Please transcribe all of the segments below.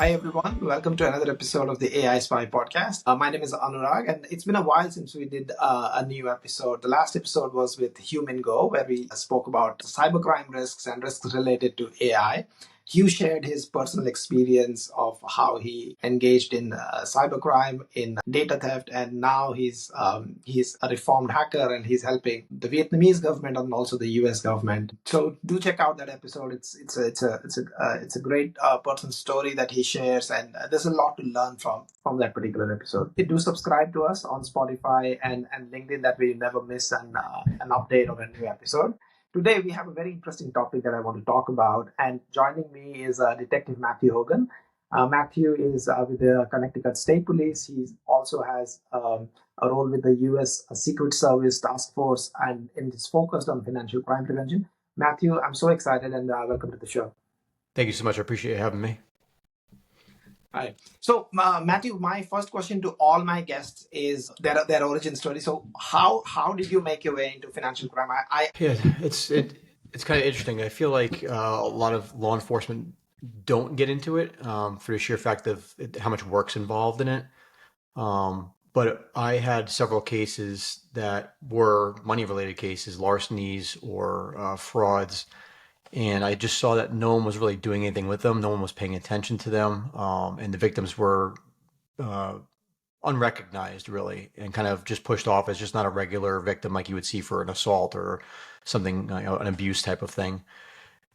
Hi, everyone. Welcome to another episode of the AI Spy podcast. My name is Anurag, and it's been a while since we did a new episode. The last episode was with Human Go, where we spoke about cybercrime risks and risks related to AI. Hugh shared his personal experience of how he engaged in cybercrime, in data theft, and now he's a reformed hacker and he's helping the Vietnamese government and also the U.S. government. So do check out that episode. It's a great personal story that he shares, and there's a lot to learn from that particular episode. Do subscribe to us on Spotify and LinkedIn that we never miss an update or a new episode. Today, we have a very interesting topic that I want to talk about, and joining me is Detective Matthew Hogan. Matthew is with the Connecticut State Police. He also has a role with the U.S. Secret Service Task Force, and is focused on financial crime prevention. Matthew, I'm so excited, and welcome to the show. Thank you so much. I appreciate you having me. Hi. So, Matthew, my first question to all my guests is their origin story. So, how did you make your way into financial crime? Yeah, it's kind of interesting. I feel like a lot of law enforcement don't get into it for the sheer fact of how much work's involved in it. But I had several cases that were money-related cases, larcenies or frauds, and I just saw that no one was really doing anything with them. No one was paying attention to them, and the victims were uh, unrecognized, really, and kind of just pushed off as just not a regular victim like you would see for an assault or something, an abuse type of thing.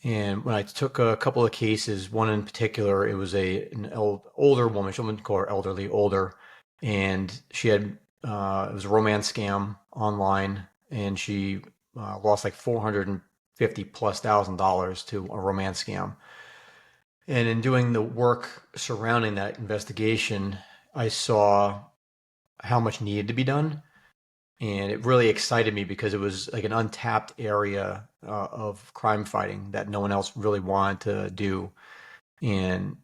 And when I took a couple of cases, one in particular, it was an older woman. She wouldn't call her elderly, older, and she had it was a romance scam online, and she lost like 450 plus $1,000 to a romance scam. And in doing the work surrounding that investigation, I saw how much needed to be done. And it really excited me because it was like an untapped area of crime fighting that no one else really wanted to do. And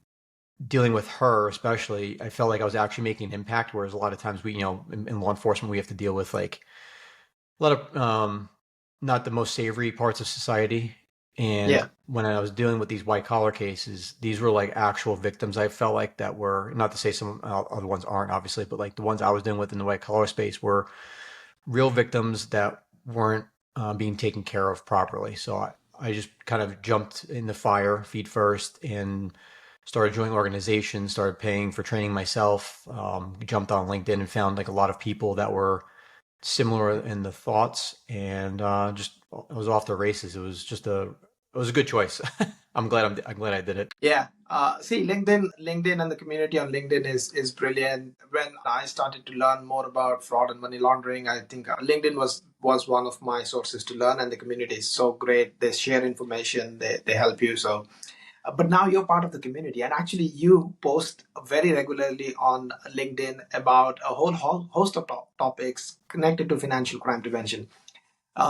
dealing with her, especially, I felt like I was actually making an impact. Whereas a lot of times in law enforcement, we have to deal with like a lot of not the most savory parts of society. And Yeah. when I was dealing with these white collar cases, these were like actual victims. I felt like that were, not to say some other ones aren't, obviously, but like the ones I was dealing with in the white collar space were real victims that weren't being taken care of properly. So I just kind of jumped in the fire, feet first, and started joining organizations, started paying for training myself, jumped on LinkedIn and found like a lot of people that were similar in the thoughts, and just I was off the races. It was a good choice. I'm glad I did it. Yeah. See, LinkedIn, and the community on LinkedIn is brilliant. When I started to learn more about fraud and money laundering, I think LinkedIn was one of my sources to learn, and the community is so great. They share information, they help you. So, but now you're part of the community, and actually, you post very regularly on LinkedIn about a whole host of topics connected to financial crime prevention.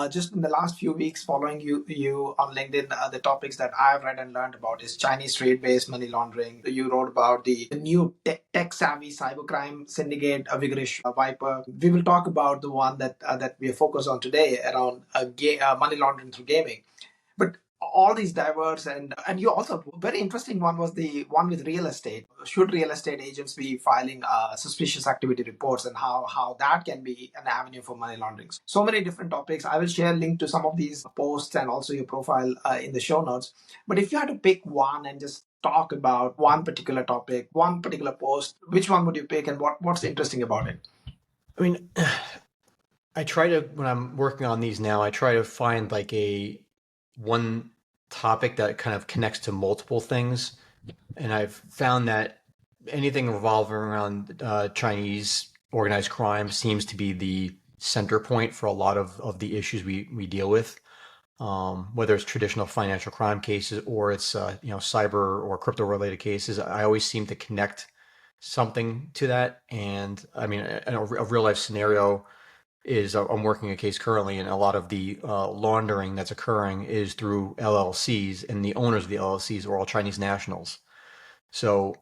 Just in the last few weeks, following you on LinkedIn, the topics that I've read and learned about is Chinese trade-based money laundering. You wrote about the new tech-savvy cybercrime syndicate, a vigorous Viper. We will talk about the one that we are focused on today around money laundering through gaming. But all these diverse, and you also, very interesting one was the one with real estate. Should real estate agents be filing suspicious activity reports, and how that can be an avenue for money laundering? So many different topics. I will share a link to some of these posts and also your profile in the show notes. But if you had to pick one and just talk about one particular topic, one particular post, which one would you pick, and what's interesting about it? I mean, I try to, when I'm working on these now, I try to find like a one topic that kind of connects to multiple things. And I've found that anything revolving around Chinese organized crime seems to be the center point for a lot of the issues we deal with, whether it's traditional financial crime cases or it's cyber or crypto related cases. I always seem to connect something to that. And I mean, a real life scenario is I'm working a case currently, and a lot of the laundering that's occurring is through LLCs, and the owners of the LLCs are all Chinese nationals. So,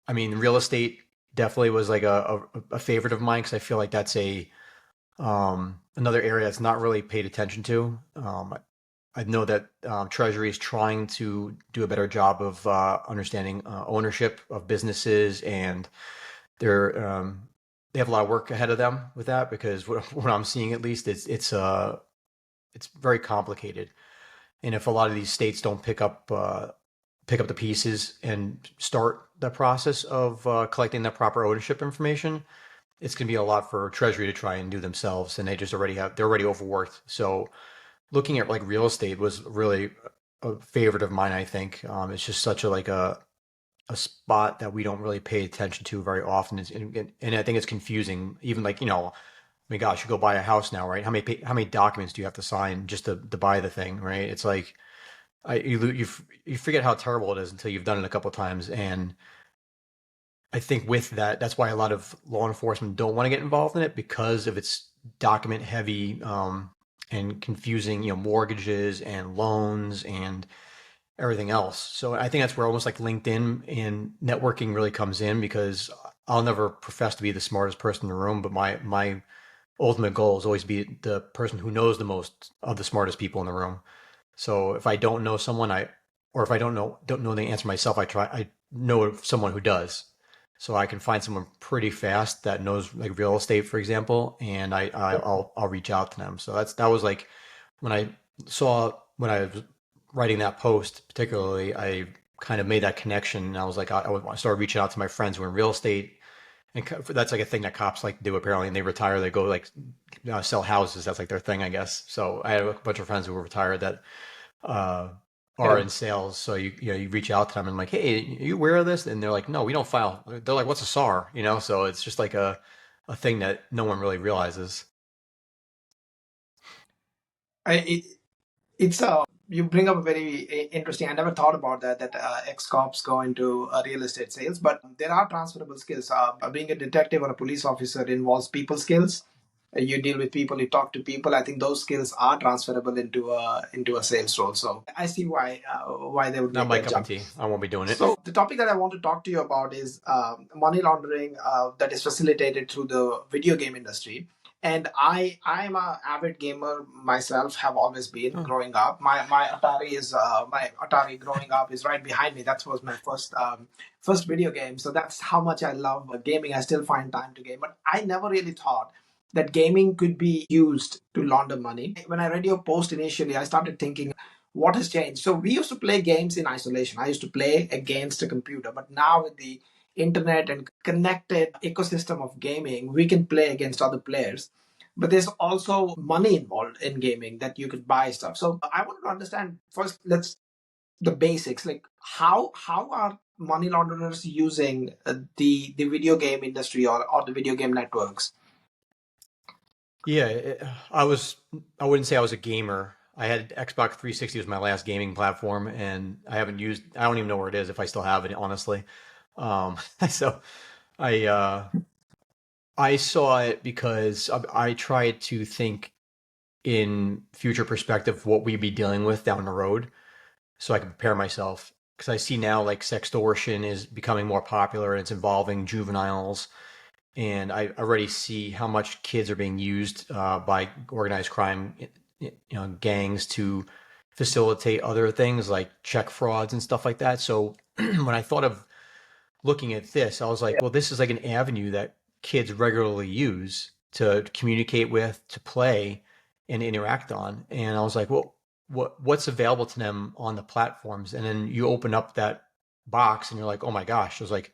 I mean, real estate definitely was like a favorite of mine because I feel like that's a another area that's not really paid attention to. I know that Treasury is trying to do a better job of understanding ownership of businesses, and they're they have a lot of work ahead of them with that because what I'm seeing at least it's very complicated. And if a lot of these states don't pick up the pieces and start the process of collecting that proper ownership information, it's going to be a lot for Treasury to try and do themselves, and they're already overworked. So looking at like real estate was really a favorite of mine. I think it's just such a spot that we don't really pay attention to very often, and I think it's confusing. Even like I mean, gosh, you go buy a house now, right? How many documents do you have to sign just to buy the thing, right? It's like you forget how terrible it is until you've done it a couple of times, and I think with that, that's why a lot of law enforcement don't want to get involved in it because of its document heavy and confusing, mortgages and loans and everything else. So I think that's where almost like LinkedIn and networking really comes in because I'll never profess to be the smartest person in the room, but my ultimate goal is always to be the person who knows the most of the smartest people in the room. So if I don't know someone, or if I don't know the answer myself, I know someone who does. So I can find someone pretty fast that knows like real estate, for example, and I'll reach out to them. So that was like when I when I was writing that post, particularly, I kind of made that connection. And I was like, I started reaching out to my friends who are in real estate, and that's like a thing that cops like to do apparently. And they retire, they go like sell houses. That's like their thing, I guess. So I have a bunch of friends who were retired that uh, are Yeah. in sales. So you reach out to them and like, hey, are you aware of this? And they're like, no, we don't file. They're like, what's a SAR? So it's just like a thing that no one really realizes. I, it, it's you bring up a very interesting. I never thought about that. That ex cops go into real estate sales, but there are transferable skills. Being a detective or a police officer involves people skills. You deal with people, you talk to people. I think those skills are transferable into a sales role. So I see why they would Not make my that cup of jump. tea. I won't be doing it. So the topic that I want to talk to you about is money laundering that is facilitated through the video game industry. And I'm a avid gamer myself. Have always been Oh, growing up. My Atari growing up is right behind me. That was my first video game. So that's how much I love gaming. I still find time to game, but I never really thought that gaming could be used to launder money. When I read your post initially, I started thinking, what has changed? So we used to play games in isolation. I used to play against a computer, but now with the internet and connected ecosystem of gaming, we can play against other players. But there's also money involved in gaming that you could buy stuff. So I wanted to understand first, let's the basics, like how are money launderers using the video game industry or the video game networks? yeah. I wouldn't say I was a gamer. I had Xbox 360 was my last gaming platform, and I don't even know where it is if I still have it, honestly. So I I saw it because I tried to think in future perspective what we'd be dealing with down the road so I can prepare myself. Because I see now like sextortion is becoming more popular and it's involving juveniles. And I already see how much kids are being used by organized crime, gangs to facilitate other things like check frauds and stuff like that. So when I thought of looking at this, I was like, well, this is like an avenue that kids regularly use to communicate with, to play, and interact on. And I was like, well, what's available to them on the platforms? And then you open up that box, and you're like, oh my gosh, there's like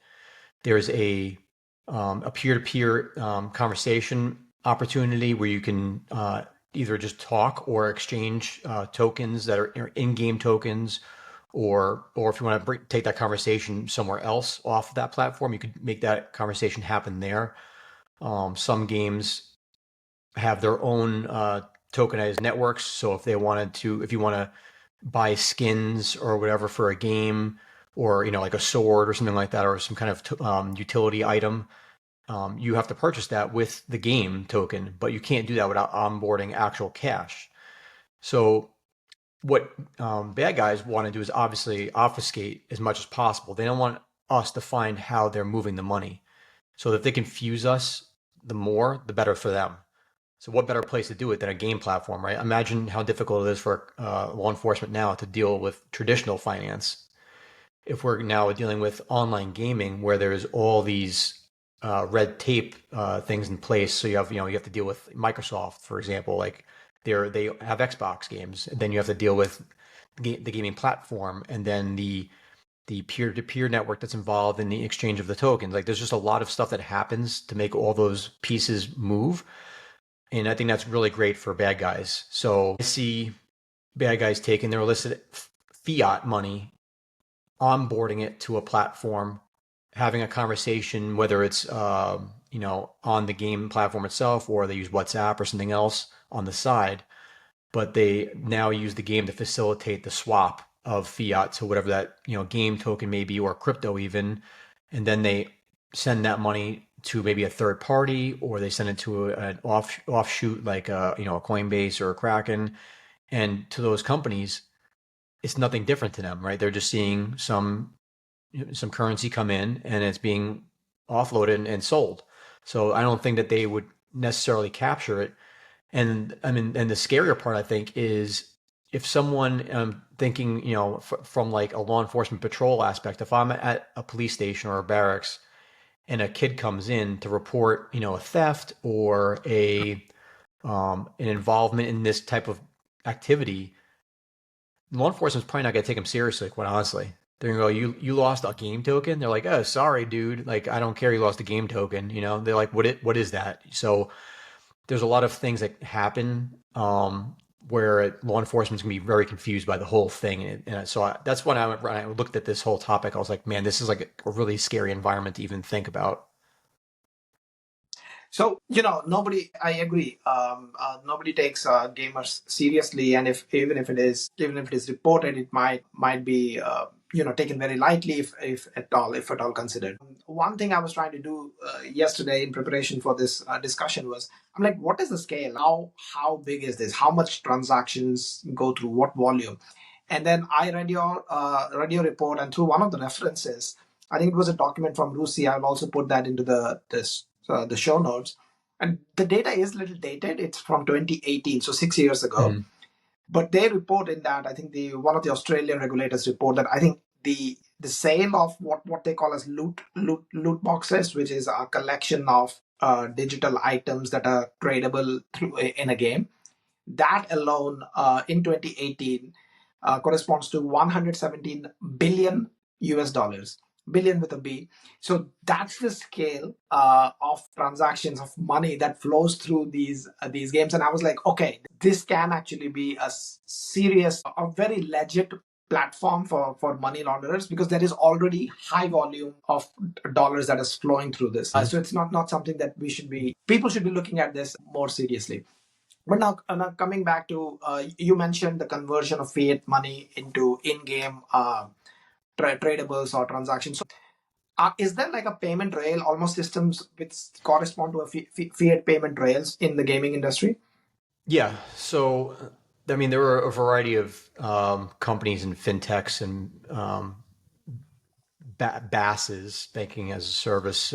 there's a peer-to-peer conversation opportunity where you can either just talk or exchange tokens that are in-game tokens, or if you want to take that conversation somewhere else off of that platform, you could make that conversation happen there. Some games have their own tokenized networks, so if you want to buy skins or whatever for a game, or like a sword or something like that, or some kind of utility item, you have to purchase that with the game token, but you can't do that without onboarding actual cash. So what bad guys want to do is obviously obfuscate as much as possible. They don't want us to find how they're moving the money. So if they confuse us, the better for them. So what better place to do it than a game platform, right? Imagine how difficult it is for law enforcement now to deal with traditional finance. If we're now dealing with online gaming where there's all these red tape things in place, so you have to deal with Microsoft, for example, like they have Xbox games, and then you have to deal with the gaming platform, and then the peer-to-peer network that's involved in the exchange of the tokens. Like there's just a lot of stuff that happens to make all those pieces move. And I think that's really great for bad guys. So I see bad guys taking their illicit fiat money, onboarding it to a platform, having a conversation, whether it's on the game platform itself or they use WhatsApp or something else on the side, but they now use the game to facilitate the swap of fiat to whatever that game token may be or crypto even, and then they send that money to maybe a third party or they send it to an offshoot like a Coinbase or a Kraken, and to those companies it's nothing different to them, right? They're just seeing some currency come in and it's being offloaded and sold. So I don't think that they would necessarily capture it. And I mean, and the scarier part I think is if someone thinking, from like a law enforcement patrol aspect, if I'm at a police station or a barracks and a kid comes in to report, a theft or an involvement in this type of activity, law enforcement's probably not gonna take them seriously, quite honestly. They're gonna go, you lost a game token? They're like, oh, sorry, dude. Like, I don't care you lost a game token. They're like, what is that? So there's a lot of things that happen where law enforcement's gonna be very confused by the whole thing. And so that's when I looked at this whole topic, I was like, man, this is like a really scary environment to even think about. So, nobody, I agree. Nobody takes gamers seriously, and if even if it is reported, it might be taken very lightly, if at all considered. One thing I was trying to do yesterday in preparation for this discussion was, I'm like, what is the scale? How big is this? How much transactions go through? What volume? And then I read your report, and through one of the references, I think it was a document from Rusi. I'll also put that into the show notes. And the data is a little dated. It's from 2018, so 6 years ago. Mhm. But they report in that, I think one of the Australian regulators report that I think the sale of what they call as loot boxes, which is a collection of digital items that are tradable in a game, that alone in 2018 corresponds to 117 billion US dollars, billion with a B. So that's the scale of transactions of money that flows through these games. And I was like, okay, this can actually be a serious, a very legit platform for money launderers, because there is already high volume of dollars that is flowing through this. So it's not something that people should be looking at this more seriously. But now coming back to, you mentioned the conversion of fiat money into in-game tradables or transactions. So, is there like a payment rail, almost systems which correspond to a fiat payment rails in the gaming industry? Yeah. So, I mean, there are a variety of companies and fintechs and BASs, banking as a service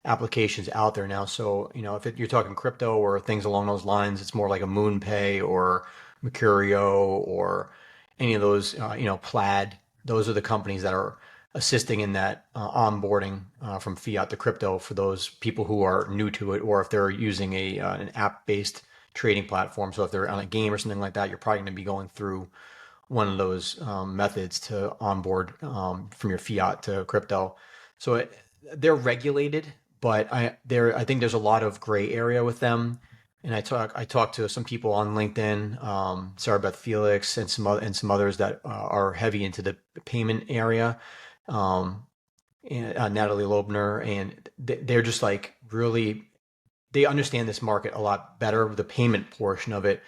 applications out there now. So, if you're talking crypto or things along those lines, it's more like a MoonPay or Mercurio or any of those, Plaid. Those are the companies that are assisting in that onboarding from fiat to crypto for those people who are new to it, or if they're using an app-based trading platform. So if they're on a game or something like that, you're probably going to be going through one of those methods to onboard from your fiat to crypto. So they're regulated, but I think there's a lot of gray area with them. And I talked to some people on LinkedIn, Sarah Beth Felix, and some others that are heavy into the payment area, and Natalie Loebner, and they're just like really they understand this market a lot better, the payment portion of it,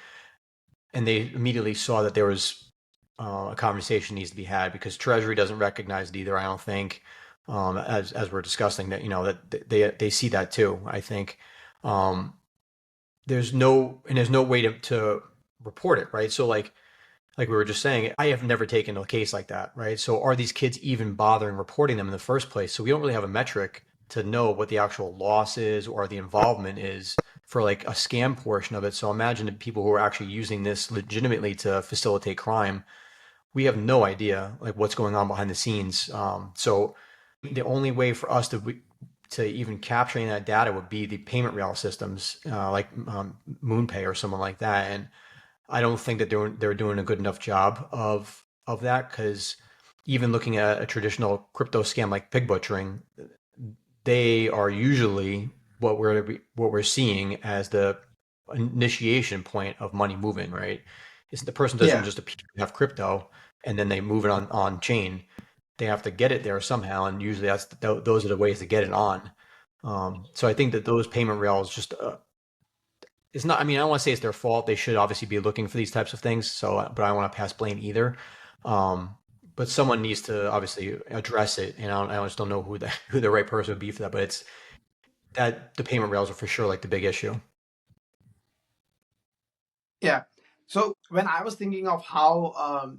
and they immediately saw that there was a conversation needs to be had because Treasury doesn't recognize it either. I don't think, as we're discussing that, that they see that too. I think there's no way to report it, right? So like we were just saying, I have never taken a case like that, right? So are these kids even bothering reporting them in the first place? So we don't really have a metric to know what the actual loss is or the involvement is for like a scam portion of it. So imagine the people who are actually using this legitimately to facilitate crime. We have no idea like what's going on behind the scenes. So the only way for us to even capturing that data would be the payment rail systems, like MoonPay or someone like that. And I don't think that they're doing a good enough job of that, because even looking at a traditional crypto scam like pig butchering, they are usually what we're seeing as the initiation point of money moving, right? It's the person doesn't Yeah. just have crypto and then they move it on chain. They have to get it there somehow, and usually those are the ways to get it on. So I think that those payment rails just it's not. I mean, I don't want to say it's their fault. They should obviously be looking for these types of things. So, but I don't want to pass blame either. Um, but someone needs to obviously address it, and I just don't know who the right person would be for that. But it's that the payment rails are for sure like the big issue. Yeah. So when I was thinking of how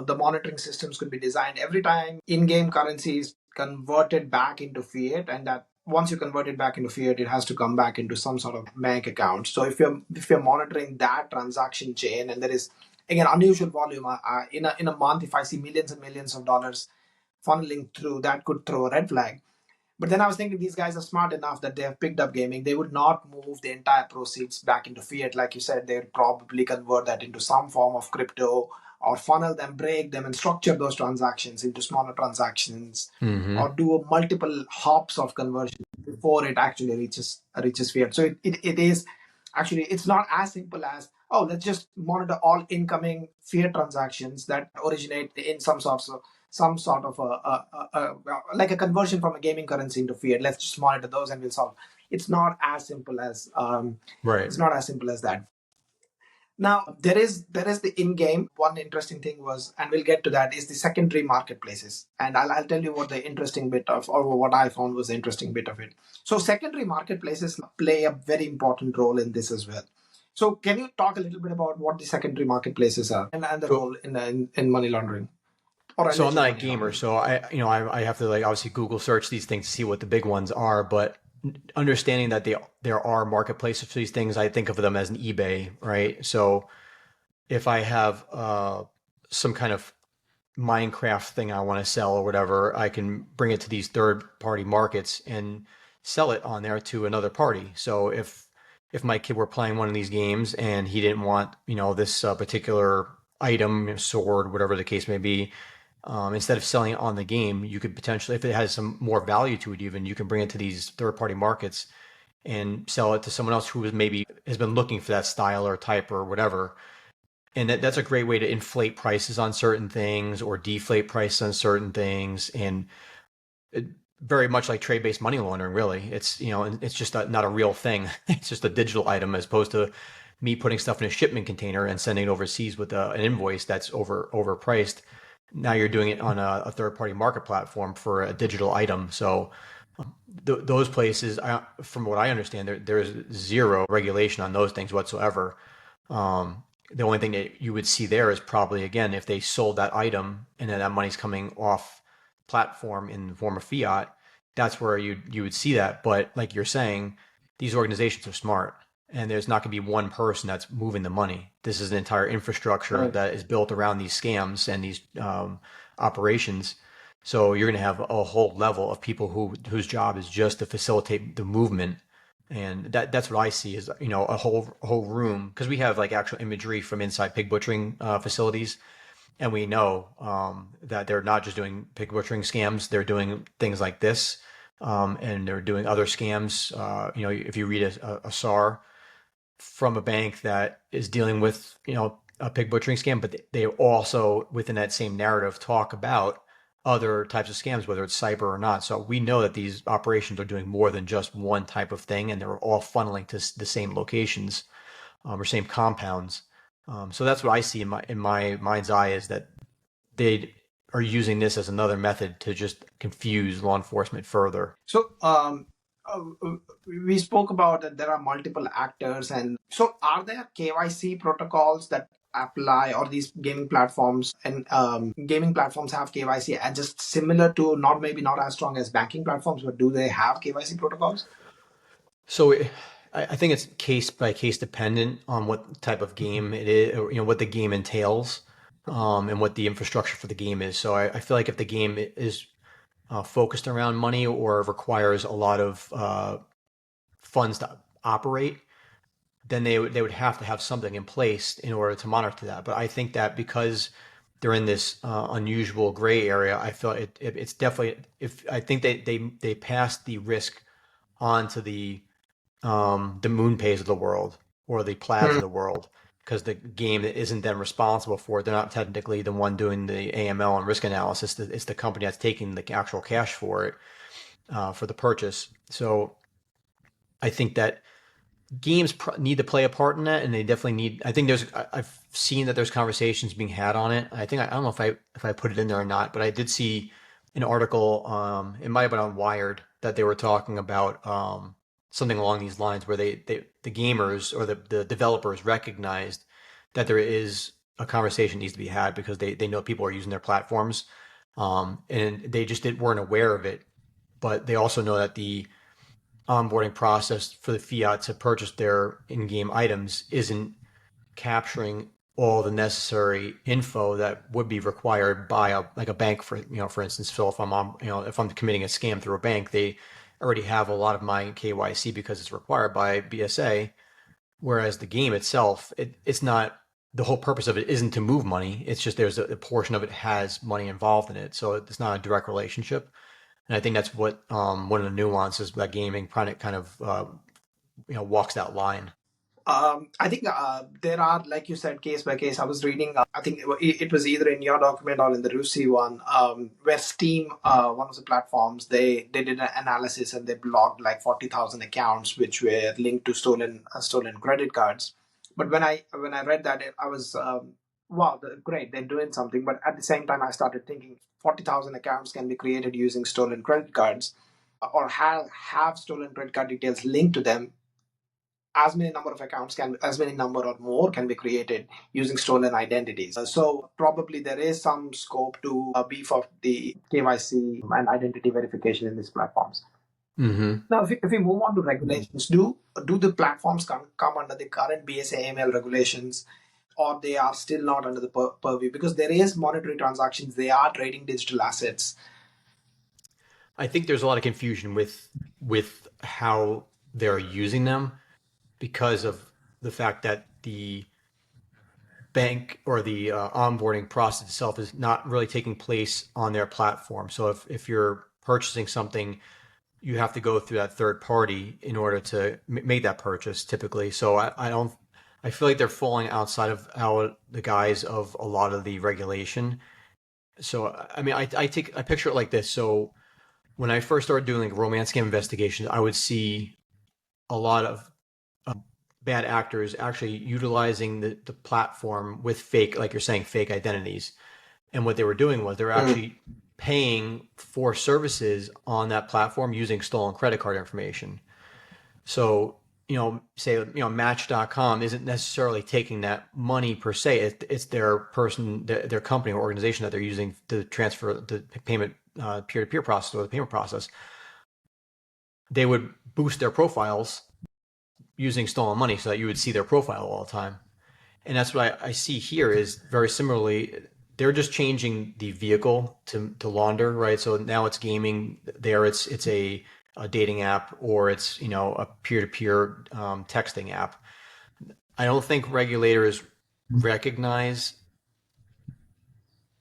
the monitoring systems could be designed, every time in-game currency is converted back into fiat, and that once you convert it back into fiat, it has to come back into some sort of bank account. So if you're monitoring that transaction chain, and there is again unusual volume in a month, if I see millions and millions of dollars funneling through, that could throw a red flag. But then I was thinking these guys are smart enough that they have picked up gaming. They would not move the entire proceeds back into fiat. Like you said, they would probably convert that into some form of crypto or funnel them, break them, and structure those transactions into smaller transactions Hmm. or do multiple hops of conversion before it actually reaches fiat. So it is actually, it's not as simple as, oh, let's just monitor all incoming fiat transactions that originate in some sort of like a conversion from a gaming currency into fiat. Let's just monitor those and we'll solve. It's not as simple as Right. it's not as simple as that. Now there is the in-game. One interesting thing was, and we'll get to that, is the secondary marketplaces. And I'll tell you what the interesting bit of, or what I found was the interesting bit of it. So secondary marketplaces play a very important role in this as well. So can you talk a little bit about what the secondary marketplaces are, and the So role in money laundering or so I'm alleged not a money gamer, laundering? so I have to like obviously Google search these things to see what the big ones are, but understanding that there are marketplaces for these things, I think of them as an eBay, right? So if I have some kind of Minecraft thing I want to sell or whatever, I can bring it to these third party markets and sell it on there to another party. So if my kid were playing one of these games and he didn't want, this particular item, sword, whatever the case may be, instead of selling it on the game, you could potentially, if it has some more value to it, even you can bring it to these third party markets and sell it to someone else who maybe has been looking for that style or type or whatever. And that's a great way to inflate prices on certain things or deflate prices on certain things. And it, very much like trade-based money laundering, really. It's just not a real thing. It's just a digital item as opposed to me putting stuff in a shipment container and sending it overseas with an invoice that's overpriced. Now you're doing it on a third-party market platform for a digital item. So those places, from what I understand, there's zero regulation on those things whatsoever. The only thing that you would see there is probably, again, if they sold that item and then that money's coming off platform in the form of fiat, that's where you would see that. But like you're saying, these organizations are smart, and there's not going to be one person that's moving the money. This is an entire infrastructure Right. that is built around these scams and these operations. So you're going to have a whole level of people whose job is just to facilitate the movement, and that's what I see is a whole room, because we have like actual imagery from inside pig butchering facilities, and we know that they're not just doing pig butchering scams; they're doing things like this, and they're doing other scams. If you read a SAR from a bank that is dealing with a pig butchering scam, but they also within that same narrative talk about other types of scams, whether it's cyber or not. So we know that these operations are doing more than just one type of thing, and they're all funneling to the same locations or same compounds. So that's what I see in my mind's eye, is that they are using this as another method to just confuse law enforcement further. So uh, we spoke about that there are multiple actors, and so are there KYC protocols that apply, or these gaming platforms, and gaming platforms have KYC and just similar to, maybe not as strong as banking platforms, but do they have KYC protocols? So I think it's case by case dependent on what type of game it is, or, what the game entails, and what the infrastructure for the game is. So I feel like if the game is focused around money or requires a lot of funds to operate, then they would have to have something in place in order to monitor that. But I think that because they're in this unusual gray area, I feel it's definitely, if I think they pass the risk on to the moon pays of the world or the plaids of the world, because the game that isn't then responsible for it. They're not technically the one doing the AML and risk analysis. It's the company that's taking the actual cash for it, for the purchase. So I think that games need to play a part in that, and they definitely need. I think I've seen that there's conversations being had on it. I think I don't know if I put it in there or not, but I did see an article. It might have been on Wired that they were talking about something along these lines, where the gamers or the developers recognized that there is a conversation needs to be had, because they know people are using their platforms, and they just weren't aware of it. But they also know that the onboarding process for the fiat to purchase their in-game items isn't capturing all the necessary info that would be required by a bank, for instance. So if I'm on, if I'm committing a scam through a bank, they already have a lot of my KYC because it's required by BSA. Whereas the game itself, it's not, the whole purpose of it isn't to move money. It's just there's a portion of it has money involved in it, so it's not a direct relationship. And I think that's what one of the nuances that gaming kind of walks that line. I think there are, like you said, case by case. I was reading, I think it was either in your document or in the Rusi one, where Steam, one of the platforms, they did an analysis and they blocked like 40,000 accounts which were linked to stolen credit cards. But when I read that, I was wow, great, they're doing something. But at the same time, I started thinking 40,000 accounts can be created using stolen credit cards, or have stolen credit card details linked to them. As many number or more can be created using stolen identities. So probably there is some scope to beef up the KYC and identity verification in these platforms. Mm-hmm. Now, if we move on to regulations, do the platforms come under the current BSA/AML regulations, or they are still not under the purview? Because there is monetary transactions, they are trading digital assets. I think there's a lot of confusion with how they're using them, because of the fact that the bank or the onboarding process itself is not really taking place on their platform. So if you're purchasing something, you have to go through that third party in order to make that purchase typically. So I don't, I feel like they're falling outside of the guise of a lot of the regulation. So I mean, I picture it like this. So when I first started doing like romance scam investigations, I would see a lot of bad actors actually utilizing the platform with fake, like you're saying, fake identities. And what they were doing was they were actually paying for services on that platform using stolen credit card information. So, say, Match.com isn't necessarily taking that money per se. It's their their company or organization that they're using to transfer the payment, peer-to-peer process, or the payment process. They would boost their profiles using stolen money so that you would see their profile all the time. And that's what I see here is very similarly. They're just changing the vehicle to launder, right? So now it's gaming. There, it's a dating app, or it's a peer-to-peer texting app. I don't think regulators recognize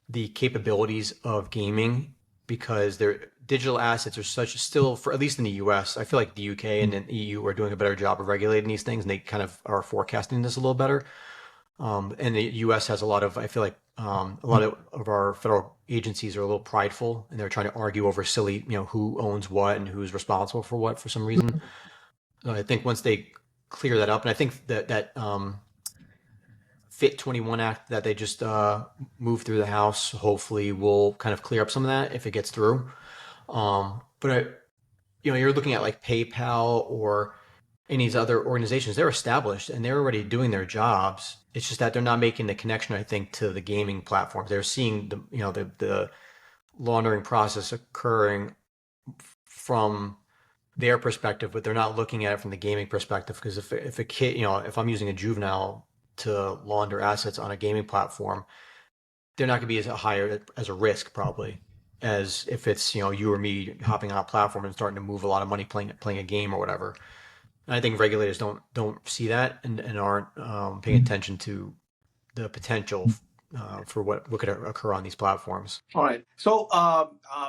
the capabilities of gaming, because their digital assets are such, still, for at least in the US. I feel like the UK and the EU are doing a better job of regulating these things, and they kind of are forecasting this a little better. And the U.S. has a lot of, I feel like, a lot of our federal agencies are a little prideful, and they're trying to argue over silly, who owns what and who's responsible for what for some reason. So I think once they clear that up, and I think that Fit 21 Act that they just moved through the House, hopefully will kind of clear up some of that if it gets through. But you're looking at like PayPal or any of these other organizations. They're established and they're already doing their jobs. It's just that they're not making the connection, I think, to the gaming platforms. They're seeing the laundering process occurring from their perspective, but they're not looking at it from the gaming perspective. Because if a kid, if I'm using a juvenile to launder assets on a gaming platform, they're not going to be as high as a risk probably as if it's you or me hopping on a platform and starting to move a lot of money playing a game or whatever. And I think regulators don't see that and aren't paying attention to the potential for what could occur on these platforms. All right. So,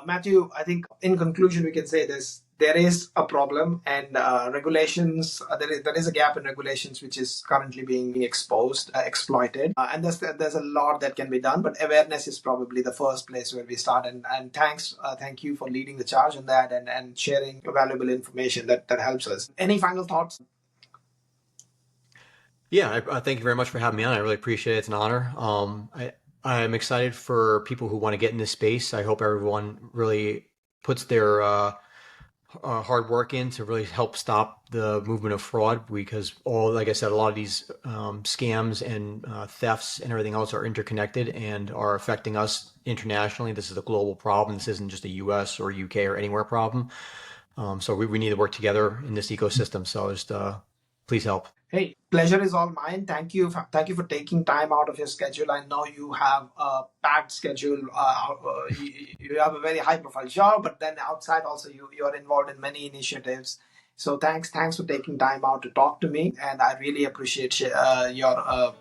Matthew, I think in conclusion, we can say this: there is a problem, and regulations. There is a gap in regulations which is currently being exposed, exploited, and there's a lot that can be done. But awareness is probably the first place where we start. And thank you for leading the charge on that and sharing valuable information that helps us. Any final thoughts? Yeah, I thank you very much for having me on. I really appreciate it. It's an honor. I'm excited for people who want to get in this space. I hope everyone really puts their hard work in to really help stop the movement of fraud because like I said, a lot of these scams and thefts and everything else are interconnected and are affecting us internationally. This is a global problem. This isn't just a US or UK or anywhere problem. So we need to work together in this ecosystem. So just please help. Hey, pleasure is all mine. Thank you for taking time out of your schedule. I know you have a packed schedule. You have a very high profile job, but then outside also you are involved in many initiatives. So thanks for taking time out to talk to me, and I really appreciate your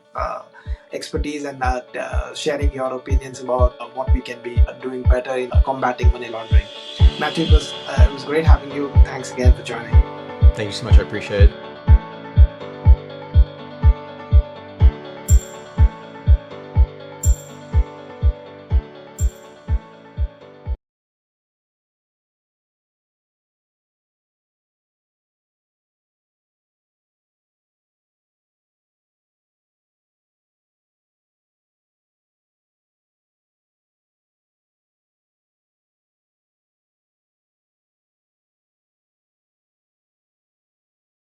expertise and sharing your opinions about what we can be doing better in combating money laundering. Matthew, it was great having you. Thanks again for joining. Thank you so much. I appreciate it.